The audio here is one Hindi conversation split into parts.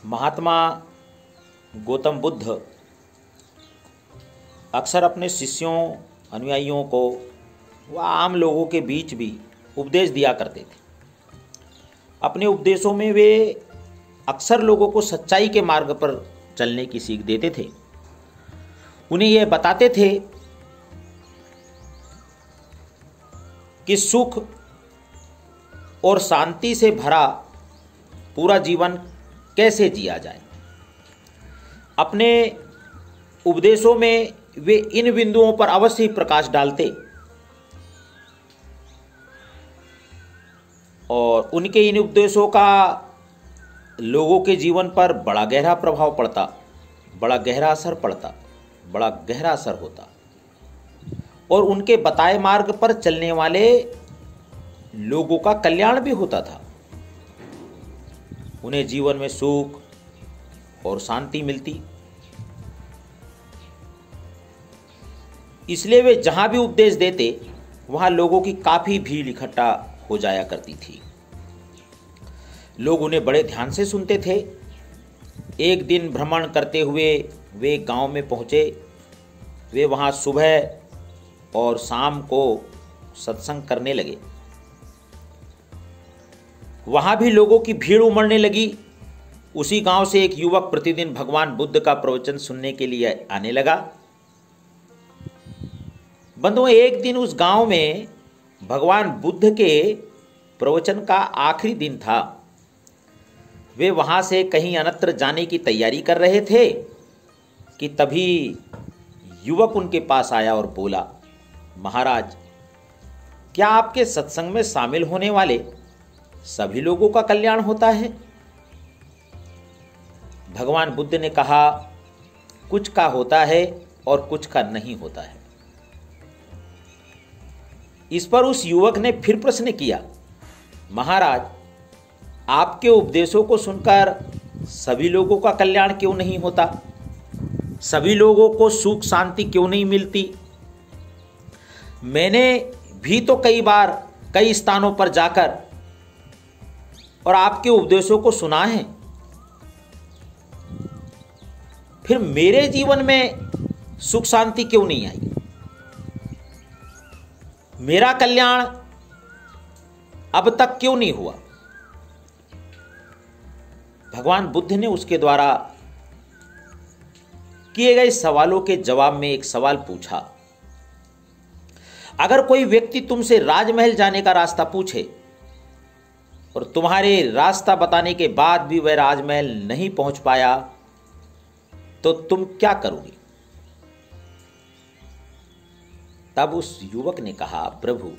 महात्मा गौतम बुद्ध अक्सर अपने शिष्यों अनुयायियों को व आम लोगों के बीच भी उपदेश दिया करते थे। अपने उपदेशों में वे अक्सर लोगों को सच्चाई के मार्ग पर चलने की सीख देते थे। उन्हें यह बताते थे कि सुख और शांति से भरा पूरा जीवन कैसे जिया जाए। अपने उपदेशों में वे इन बिंदुओं पर अवश्य ही प्रकाश डालते और उनके इन उपदेशों का लोगों के जीवन पर बड़ा गहरा प्रभाव पड़ता, बड़ा गहरा असर होता और उनके बताए मार्ग पर चलने वाले लोगों का कल्याण भी होता था। उन्हें जीवन में सुख और शांति मिलती। इसलिए वे जहां भी उपदेश देते वहां लोगों की काफी भीड़ इकट्ठा हो जाया करती थी। लोग उन्हें बड़े ध्यान से सुनते थे। एक दिन भ्रमण करते हुए वे गांव में पहुंचे। वे वहां सुबह और शाम को सत्संग करने लगे। वहां भी लोगों की भीड़ उमड़ने लगी। उसी गांव से एक युवक प्रतिदिन भगवान बुद्ध का प्रवचन सुनने के लिए आने लगा। बंधुओं, एक दिन उस गांव में भगवान बुद्ध के प्रवचन का आखिरी दिन था। वे वहां से कहीं अन्यत्र जाने की तैयारी कर रहे थे कि तभी युवक उनके पास आया और बोला, महाराज, क्या आपके सत्संग में शामिल होने वाले सभी लोगों का कल्याण होता है? भगवान बुद्ध ने कहा, कुछ का होता है और कुछ का नहीं होता है। इस पर उस युवक ने फिर प्रश्न किया, महाराज, आपके उपदेशों को सुनकर सभी लोगों का कल्याण क्यों नहीं होता? सभी लोगों को सुख शांति क्यों नहीं मिलती? मैंने भी तो कई बार कई स्थानों पर जाकर और आपके उपदेशों को सुना है, फिर मेरे जीवन में सुख शांति क्यों नहीं आई? मेरा कल्याण अब तक क्यों नहीं हुआ? भगवान बुद्ध ने उसके द्वारा किए गए सवालों के जवाब में एक सवाल पूछा। अगर कोई व्यक्ति तुमसे राजमहल जाने का रास्ता पूछे और तुम्हारे रास्ता बताने के बाद भी वह राजमहल नहीं पहुंच पाया तो तुम क्या करोगे? तब उस युवक ने कहा, प्रभु,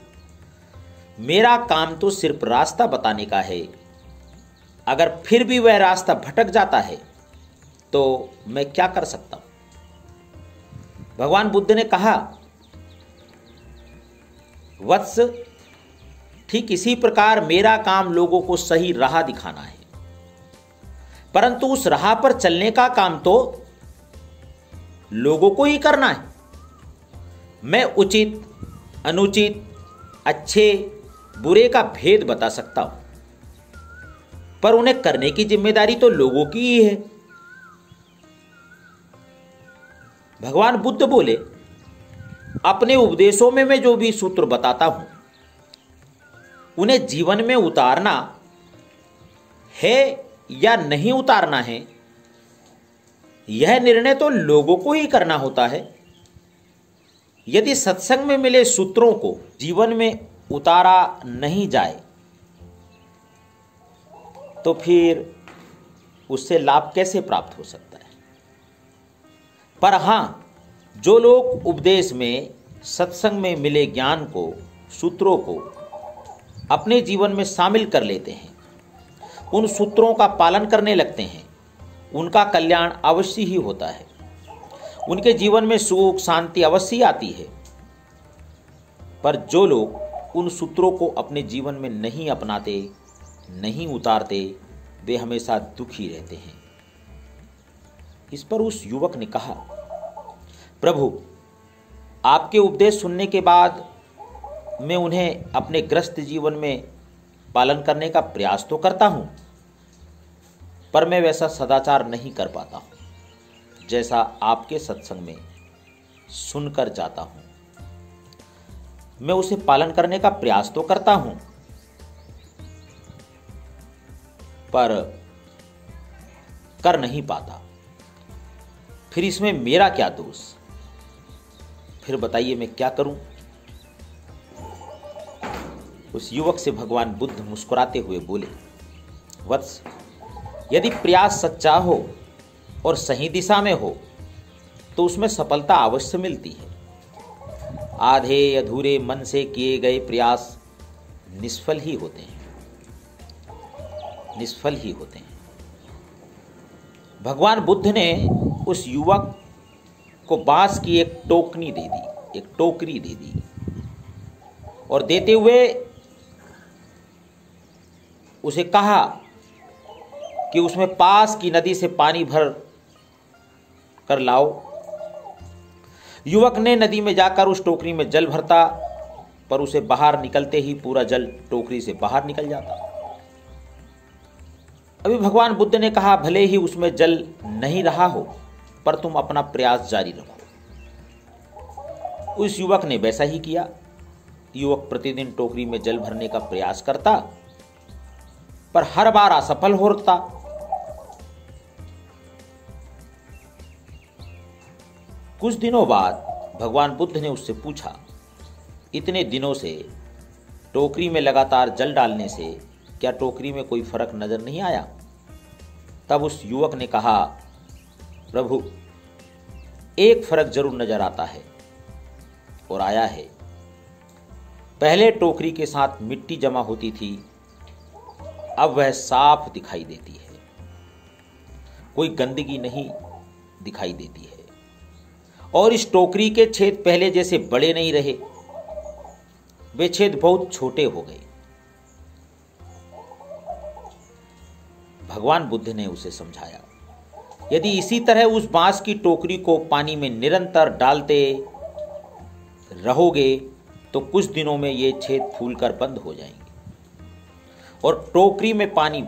मेरा काम तो सिर्फ रास्ता बताने का है। अगर फिर भी वह रास्ता भटक जाता है तो मैं क्या कर सकता हूं? भगवान बुद्ध ने कहा, वत्स, ठीक इसी प्रकार मेरा काम लोगों को सही राह दिखाना है, परंतु उस राह पर चलने का काम तो लोगों को ही करना है। मैं उचित, अनुचित, अच्छे, बुरे का भेद बता सकता हूं, पर उन्हें करने की जिम्मेदारी तो लोगों की ही है। भगवान बुद्ध बोले, अपने उपदेशों में मैं जो भी सूत्र बताता हूं उन्हें जीवन में उतारना है या नहीं उतारना है, यह निर्णय तो लोगों को ही करना होता है। यदि सत्संग में मिले सूत्रों को जीवन में उतारा नहीं जाए तो फिर उससे लाभ कैसे प्राप्त हो सकता है? पर हां, जो लोग उपदेश में, सत्संग में मिले ज्ञान को, सूत्रों को अपने जीवन में शामिल कर लेते हैं, उन सूत्रों का पालन करने लगते हैं, उनका कल्याण अवश्य ही होता है। उनके जीवन में सुख शांति अवश्य आती है। पर जो लोग उन सूत्रों को अपने जीवन में नहीं अपनाते, नहीं उतारते, वे हमेशा दुखी रहते हैं। इस पर उस युवक ने कहा, प्रभु, आपके उपदेश सुनने के बाद मैं उन्हें अपने ग्रस्त जीवन में पालन करने का प्रयास तो करता हूं, पर मैं वैसा सदाचार नहीं कर पाता हूं जैसा आपके सत्संग में सुनकर जाता हूं। मैं उसे पालन करने का प्रयास तो करता हूं, पर कर नहीं पाता। फिर इसमें मेरा क्या दोष? फिर बताइए मैं क्या करूं? उस युवक से भगवान बुद्ध मुस्कुराते हुए बोले, वत्स, यदि प्रयास सच्चा हो और सही दिशा में हो तो उसमें सफलता अवश्य मिलती है। आधे अधूरे मन से किए गए प्रयास निष्फल ही होते हैं, निष्फल ही होते हैं। भगवान बुद्ध ने उस युवक को बांस की एक टोकनी दे दी, एक टोकरी दे दी, और देते हुए उसे कहा कि उसमें पास की नदी से पानी भर कर लाओ। युवक ने नदी में जाकर उस टोकरी में जल भरता, पर उसे बाहर निकलते ही पूरा जल टोकरी से बाहर निकल जाता। अभी भगवान बुद्ध ने कहा, भले ही उसमें जल नहीं रहा हो, पर तुम अपना प्रयास जारी रखो। उस युवक ने वैसा ही किया। युवक प्रतिदिन टोकरी में जल भरने का प्रयास करता, पर हर बार असफल होता। कुछ दिनों बाद भगवान बुद्ध ने उससे पूछा, इतने दिनों से टोकरी में लगातार जल डालने से क्या टोकरी में कोई फर्क नजर नहीं आया? तब उस युवक ने कहा, प्रभु, एक फर्क जरूर नजर आता है, और आया है। पहले टोकरी के साथ मिट्टी जमा होती थी, अब वह साफ दिखाई देती है, कोई गंदगी नहीं दिखाई देती है, और इस टोकरी के छेद पहले जैसे बड़े नहीं रहे, वे छेद बहुत छोटे हो गए। भगवान बुद्ध ने उसे समझाया, यदि इसी तरह उस बांस की टोकरी को पानी में निरंतर डालते रहोगे तो कुछ दिनों में ये छेद फूलकर बंद हो जाएंगे और टोकरी में पानी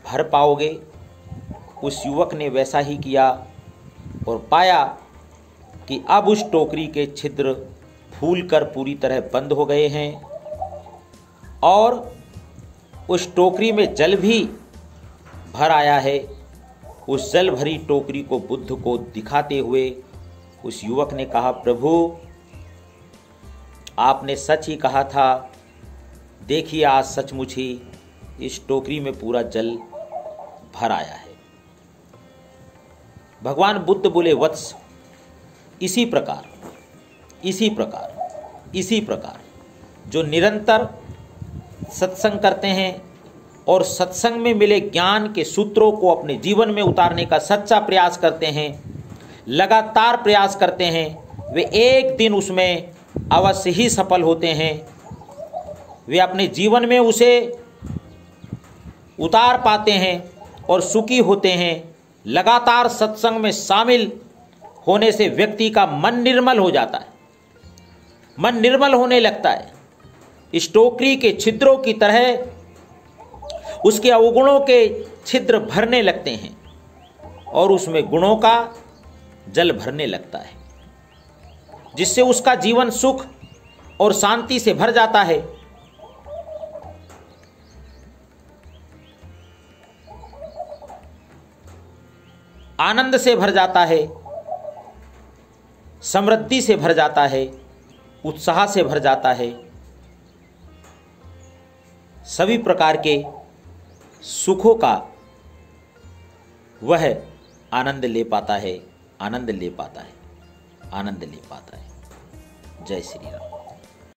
भर पाओगे। उस युवक ने वैसा ही किया और पाया कि अब उस टोकरी के छिद्र फूलकर पूरी तरह बंद हो गए हैं और उस टोकरी में जल भी भर आया है। उस जल भरी टोकरी को बुद्ध को दिखाते हुए उस युवक ने कहा, प्रभु, आपने सच ही कहा था। देखिए, आज सचमुच ही इस टोकरी में पूरा जल भर आया है। भगवान बुद्ध बोले, वत्स, इसी प्रकार जो निरंतर सत्संग करते हैं और सत्संग में मिले ज्ञान के सूत्रों को अपने जीवन में उतारने का सच्चा प्रयास करते हैं, लगातार प्रयास करते हैं, वे एक दिन उसमें अवश्य ही सफल होते हैं। वे अपने जीवन में उसे उतार पाते हैं और सुखी होते हैं। लगातार सत्संग में शामिल होने से व्यक्ति का मन निर्मल हो जाता है, मन निर्मल होने लगता है। इस टोकरी के छिद्रों की तरह उसके अवगुणों के छिद्र भरने लगते हैं और उसमें गुणों का जल भरने लगता है, जिससे उसका जीवन सुख और शांति से भर जाता है। आनंद से भर जाता है, समृद्धि से भर जाता है, उत्साह से भर जाता है, सभी प्रकार के सुखों का वह आनंद ले पाता है, आनंद ले पाता है, आनंद ले पाता है। जय श्री राम।